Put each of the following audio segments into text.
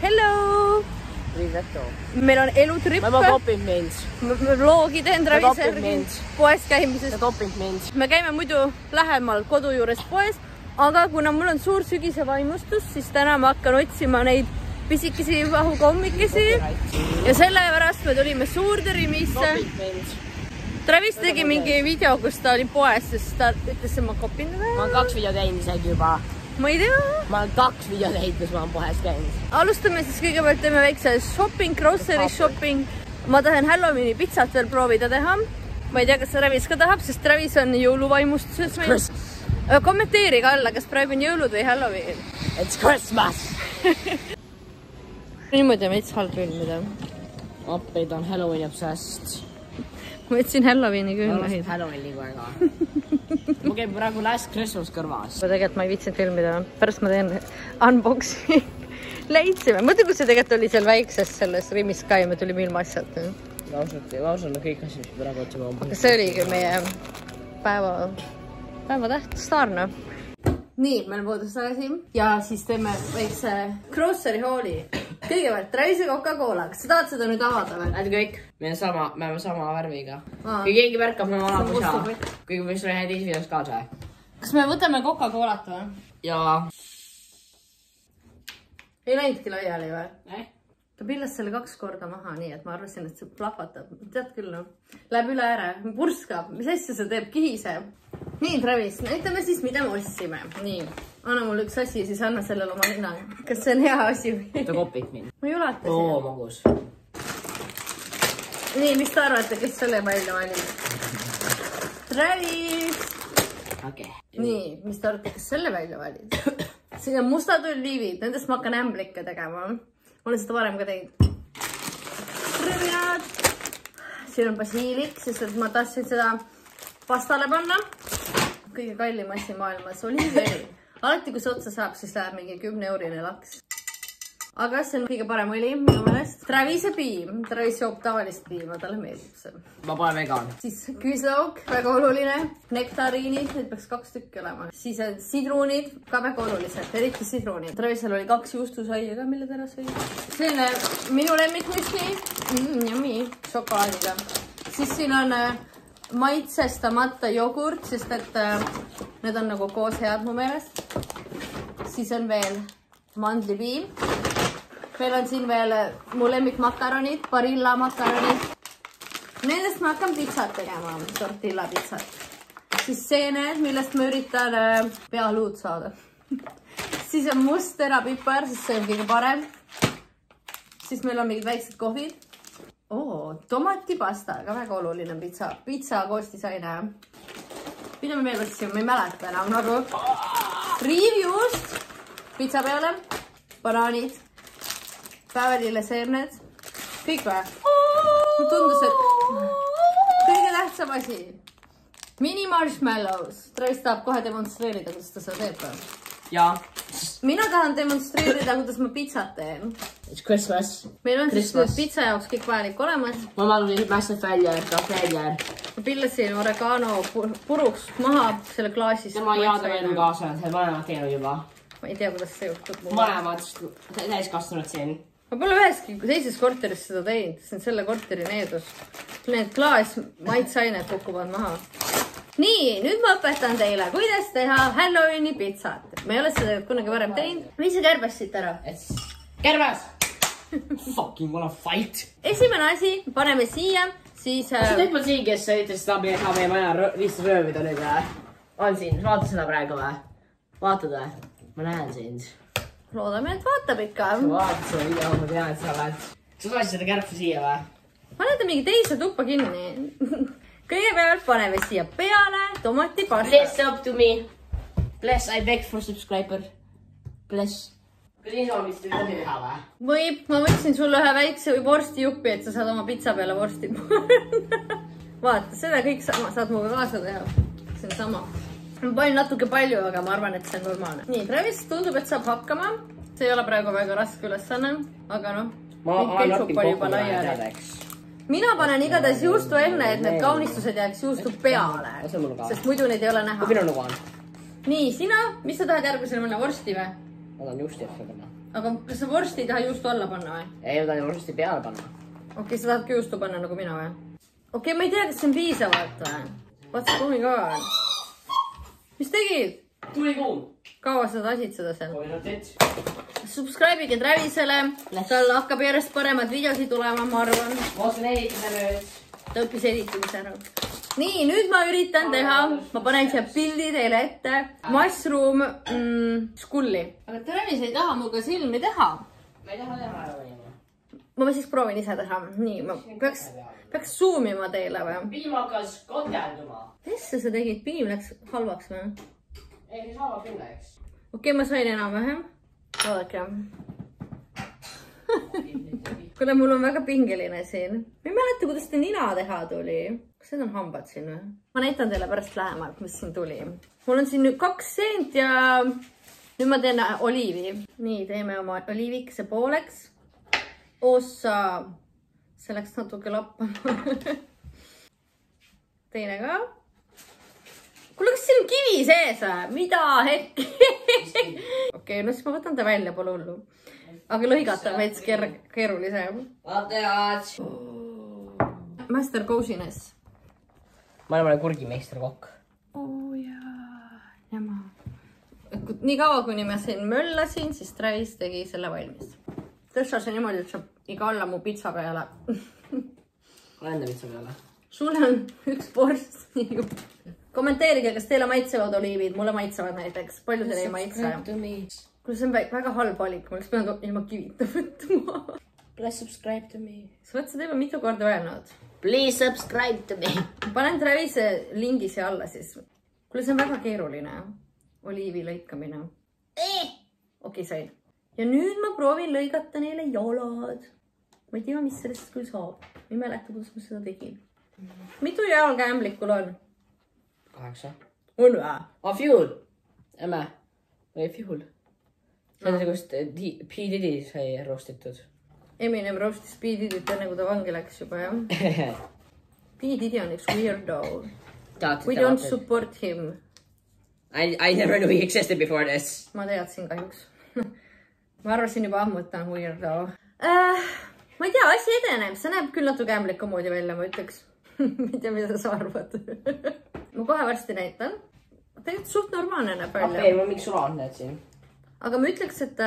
Hello! Meil on elutripp. Ma kopin mind. Vlogi teen Travisärgi poes käimisest. Me käime muidu lähemal kodu juures poes, aga kuna mul on suur sügise vaimustus, siis täna ma hakkan otsima neid pisikesi vahukommikesi ja sellepärast me tulime suurde Rimisse. Travis tegi mingi video, kus ta oli poes, sest ta ütles, et ma kopin teda. Ma olen 2 video teinud isegi juba. Ma ei tea. Ma olen 2 video teinud, kus ma olen poes käinud. Alustame siis kõigepealt teeme väikse shopping, grocery shopping. Ma tahan Halloweeni pizzat veel proovida teha. Ma ei tea, kas Travis ka tahab, sest Travis on jõuluvaimustuses meil. Kommenteeri ka alla, kas praegu on jõulud või Halloween. It's Christmas! Niimoodi on veits halb filmida. Appeid on Halloween obsessed. Ma võtsin Halloweeni küünlahid. Halloweeni väga. Ma käin praegu Last Christmas kõrvas. Tegelikult ma ei viitsinud filmida. Pärast ma teen unboxing. Leidsime. Mõtle, kui see tegelikult oli seal väikses selles Rimis ka ja me tulime ilma asjalt. Lausan kõik asjad, mis praegu otsime. Aga see oligi meie päeva täht staarna. Nii, meil puudus tagasi. Ja siis teeme väikse grocery hall'i. Kõigepealt Travis ja Coca-Cola. Kas sa tahad seda nüüd avada või? Näed kõik, me oleme sama värviga. Kui keegi märkab, me oleme pusa. Kui me sulle teisi videos kaasa. Kas me võtame Coca-Colat või? Jaa. Ei läinudki laiali või? Ta pillas selle 2 korda maha, nii et ma arvasin, et see plahvatab. Tead küll, no. Läheb üle ääre, purskab. Mis asja see teeb? Kihiseb. Nii, Travis, näitame siis, mida me ostsime. Nii, anna mulle üks asi, siis anna sellele oma hinna. Kas see on hea asi või? Ta kopib mind. Ma ei ulata siin. Oo, magus. Nii, mis te arvate, kes selle välja valib? Travis! Okei. Nii, mis te arvate, kes selle välja valib? Siin on mustad oliivid, nendest ma hakkan ämblikke tegema. Ma olen seda varem ka teinud. Rõvinad! Siin on basiilik, sest et ma tahtsin seda pastale panna. Kõige kallim asi maailmas, oliiviõli. Alati, kui see otsa saab, siis läheb mingi 10-eurine laks. Aga see on kõige parem oli minu meelest. Travise piim. Travis joob tavalist piima, talle meeldib see. Ma pole vegan. Siis küüslauk, väga oluline. Nektariinid, need peaks 2 tükki olema. Siis on sidruunid, ka väga olulised, eriti sidruunid. Travisel oli 2 juustusaia ka, mille täna sõi. Selline minu lemmikmüsli, yummy, šokolaadiga. Siis siin on maitsestamata jogurt, sest et need on nagu koos head mu meelest. Siis on veel mandlipiim. Meil on siin veel mu lemmikmakaronid, Barilla makaronid. Nendest ma hakkan pizzat tegema, tortilla pizzat. Siis seened, millest ma üritan pealuud saada. Siis on must terapipar, sest see on kõige parem. Siis meil on mingid väiksed kohvid. Tomatipasta, ka väga oluline pizza. Pizza koostisaine. Mida me veel võtsime, ma ei mäleta enam. Nagu riivjuust, pizza peale, banaanid, päevalille seemned. Kõik või? Tundus, et kõige tähtsam asi. Mini marshmallows. Travis tahab kohe demonstreerida, kuidas ta seda teeb. Jaa. Mina tahan demonstreerida, kuidas ma pizzat teen. It's Christmas. Meil on siis pizza jaoks kõik vajalik olemas. Ma tuli massive väljer, väljer. Ma pillasin oregano puruks maha selle klaasis. Tema jaada veel kaasa, see vanemad teinud juba. Ma ei tea, kuidas see juhtub. Vanemad täiskasvanud siin. Ma pole üheski teises korteris seda teinud. See on selle korteri needus. Need klaas maitsained kukuvad maha. Nii, nüüd ma õpetan teile, kuidas teha Halloweeni pizzat. Me ei ole seda kunagi varem teinud. Mis see kärbes siit ära? Kärbes! Fucking wanna fight! Esimene asi, paneme siia, siis... Kas sa teed siin, kes sa ütles, et ta meie maja lihtsalt röövida nüüd või? On siin, vaata seda praegu või? Vaatad või? Ma näen sind. Loodame, et vaatab ikka. Sa vaatad seda video, ma tean, et sa oled. Sa saad seda kärbse siia või? Panete mingi teise tuppa kinni. Kõigepealt paneme siia peale tomatipasta. Bless up to me. Bless, I beg for subscriber. Bless. Kas nii soovist ei tohi teha või? Võib, ma võtsin sulle ühe väikse vorstijuppi, et sa saad oma pizza peale vorsti Vaata, seda kõik saad muga kaasa teha. See on sama. Ma panin natuke palju, aga ma arvan, et see on normaalne. Nii, Travis tundub, et saab hakkama. See ei ole praegu väga raske ülesanne, aga noh. Ketšup oli juba laiali. Mina panen igatahes juustu enne, et need kaunistused jääks juustu peale. Sest muidu neid ei ole näha. Minu lugu on. Nii, sina, mis sa tahad järgmisel mõne vorsti või? Ma tahan juusti jätkama. aga kas sa vorsti ei taha juustu alla panna või? Ei, ma tahan vorsti peale panna. Okei, sa tahadki juustu panna nagu mina või? Okei, ma ei tea, kas see on piisavalt või? What's going on? Mis tegid? Tuli kuum. Kaua sa tasid seda seal? 3 minutit. Subscribe'ige Travisele. Tal hakkab järjest paremad videosid tulema, ma arvan. Ma oskan editada nüüd. Ta õppis editamise ära. Nii, nüüd ma üritan teha. Ma panen siia pildi teile ette. Mushroom skulli. Aga Travis ei taha muga silmi teha. Ma ei taha teha ära võima. Ma siis proovin ise teha. Nii, ma peaks zoomima teile või? Piim hakkas kotelduma. Mis sa tegid? Piim läks halvaks või? Ei, siis halva küll läks. Okei, ma sain enam-vähem. Vaadake. Kuule, mul on väga pingeline siin. Ma ei mäleta, kuidas ta nina teha tuli. Kas need on hambad siin või? Ma näitan teile pärast lähemalt, mis siin tuli. Mul on siin nüüd 2 seent ja nüüd ma teen oliivi. Nii, teeme oma oliivikese pooleks. Ossa. See läks natuke lappama. Teine ka. Kuule, kas siin on kivi sees või? Mida hekki? Okei, no siis ma võtan ta välja, pole hullu. Aga lõigata on veits keerulisem. Vaatejad! Master Coziness. Ma olen kurgimeister kokk. Jama. Nii kaua, kuni ma siin möllasin, siis Travis tegi selle valmis. Tõsta see niimoodi, et saab iga alla mu pitsa peale. Enda pitsa peale. Sul on 1 porst. Kommenteerige, kas teile maitsevad oliivid. Mulle maitsevad näiteks. Palju teile ei maitse? Kuule, see on väga halb valik. Ma oleks pidanud ilma kivita võtma. Please subscribe to me. Sa võtsid juba mitu korda öelnud. Please subscribe to me. Panen Travise lingi siia alla siis. Kuule, see on väga keeruline. Oliivi lõikamine. Okei, sain. Ja nüüd ma proovin lõigata neile jalad. Ma ei tea, mis sellest küll saab. Ma ei mäleta, kuidas ma seda tegin. Mitu jalga ämblikul on? 8. On või? Fuel. Emme. Või fuel. See on see, kust P. Diddy sai roostitud. Eminem roostis P. Diddyt enne, kui ta vangi läks juba, jah? P. Diddy on üks weirdo. We don't support him. I never knew he existed before this. Ma teadsin kahjuks. Ma arvasin juba ammu, et ta on weirdo. Ma ei tea, asi edeneb. See näeb küll natuke ämbliku moodi välja, ma ütleks. Ma ei tea, mida sa arvad. Ma kohe varsti näitan. Tegelikult suht normaalne näeb välja. Okei, ma miks sul need siin? Aga ma ütleks, et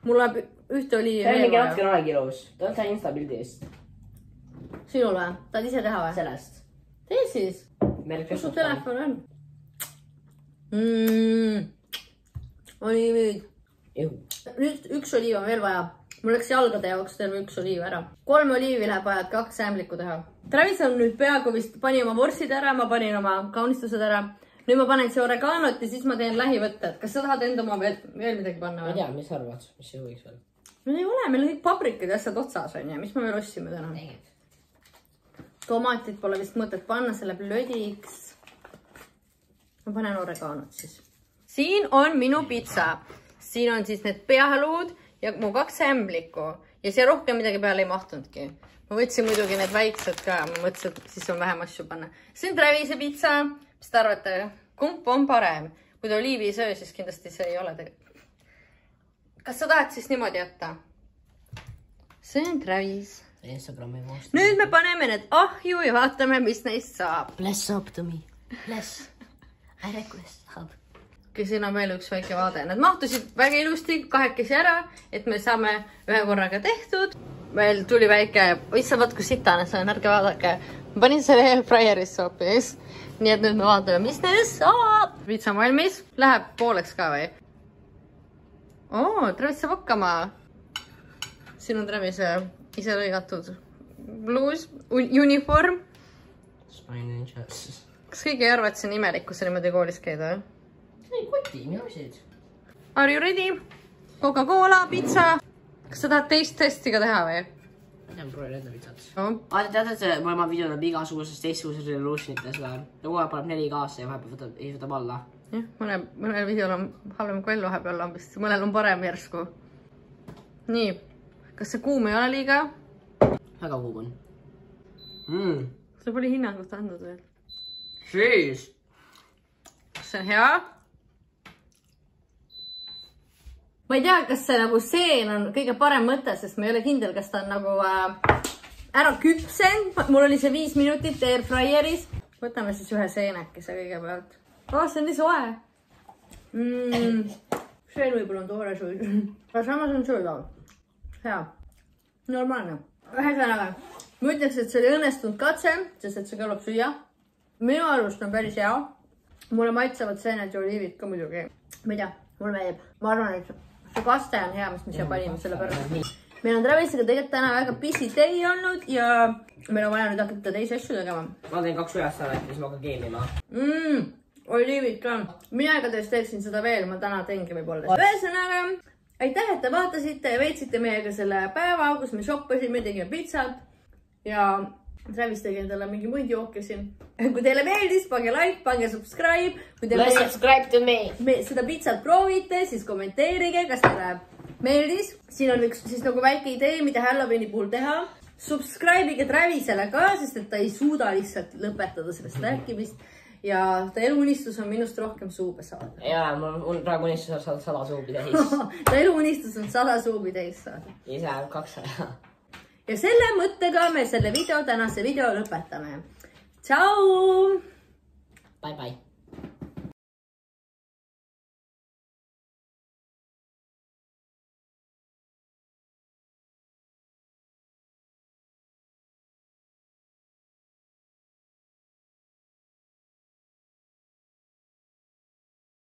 mul läheb ühte oliivi see on mingi natuke aeg ilus. Ta on see Insta pildi eest. Sinul või? Tahad ise teha või? Sellest. Tee siis. Kus su telefon on? Oliivid. Nüüd 1 oliiv on veel vaja. Mul läks jalgade jaoks terve 1 oliiv ära. 3 oliivi läheb vaja, et 2 ämblikku teha. Travis on nüüd peaaegu vist pani oma vorsid ära, ma panin oma kaunistused ära. Nüüd ma panen see oreganot ja siis ma teen lähivõtted. Kas sa tahad enda oma veel midagi panna või? Ma ei tea, mis arvad, mis see võiks veel? Meil ei ole, meil on kõik paprikad ja asjad otsas on ja mis me veel ossime täna? Tomatit pole vist mõtet panna, see läheb lödiks. Ma panen oreganot siis. Siin on minu pitsa. Siin on siis need pealuud ja mu 2 ämblikku. Ja siia rohkem midagi peale ei mahtunudki. Ma võtsin muidugi need väiksed ka. Ma mõtlesin, et siis on vähem asju panna. See on Travise pitsa. Mis te arvate? Kumb on parem? Kui ta oliivi ei söö, siis kindlasti see ei ole tegelikult. Kas sa tahad siis niimoodi jätta? See on Travis. Instagrami post. Nüüd me paneme need ahju ja vaatame, mis neist saab. Bless up to me. Bless. I request help. Siin on veel üks väike vaade. Nad mahtusid väga ilusti 2 ära, et me saame ühe korraga tehtud. Meil tuli väike, issa vaat kui sitane see on, ärge vaadake. Ma panin selle airfryerisse hoopis. Nii et nüüd me vaatame, mis neist saab. Pitsa on valmis. Läheb pooleks ka või? Travis saab hakkama. Siin on Travis ise lõigatud bluus, uniform. Kas keegi ei arva, et see on imelik, kus sa niimoodi koolis käid või? See on koti, mina misid. Are you ready? Coca-Cola, pitsa. Kas sa tahad teist testi ka teha või? Ma tean proovida enda pitsat. Tead, et ma video tuleb igasugusest teistsuguses resolution'ites või? Ja kohe paneb 4K-sse ja vahepeal võtab alla. Jah, mõnel videol on halvem kui ellu vahepeal on vist. Mõnel on parem järsku. Nii. Kas see kuum ei ole liiga? Väga kuum on. Sa pole hinnangut andnud veel. Siis. Kas see on hea? ma ei tea, kas see nagu seen on kõige parem mõte, sest ma ei ole kindel, kas ta on nagu ära küpsenud. Mul oli see 5 minutit airfryeris. Võtame siis ühe seenekese kõigepealt. See on nii soe. See võib-olla on toore suid. Aga samas on söödav. Hea. Normaalne. Ühesõnaga, ma ütleks, et see oli õnnestunud katse, sest et see kõlab süüa. Minu arust on päris hea. Mulle maitsevad seened ja oliivid ka muidugi. Ma ei tea, mulle meeldib. Ma arvan, et see kaste on hea, mis me siia panime selle pärast. Meil on Travisiga tegelikult täna väga busy day olnud ja meil on vaja nüüd hakata teisi asju tegema. Ma teen 2 ülesannet, mis ma hakkan keemima. Oliivid ka. Mina igatahes teeksin seda veel, ma täna teengi võib-olla. Ühesõnaga, aitäh, et te vaatasite ja veetsite meiega selle päeva, kus me shoppasime, tegime pitsat ja Travis tegi endale mingi muid jooke siin. Kui teile meeldis, pange like, pange subscribe. Kui te subscribe to me. Seda pitsat proovite, siis kommenteerige, kas teile meeldis. Siin on üks siis nagu väike idee, mida Halloweeni puhul teha. Subscribe'ige Travisele ka, sest et ta ei suuda lihtsalt lõpetada sellest rääkimist. Ja ta eluunistus on minust rohkem suube saada. Jaa, mul praegu unistus on saada 100 suubi täis. Ta eluunistus on 100 suubi täis saada. Ise 200. Ja selle mõttega me selle tänase video lõpetame. Tšau! Bye bye.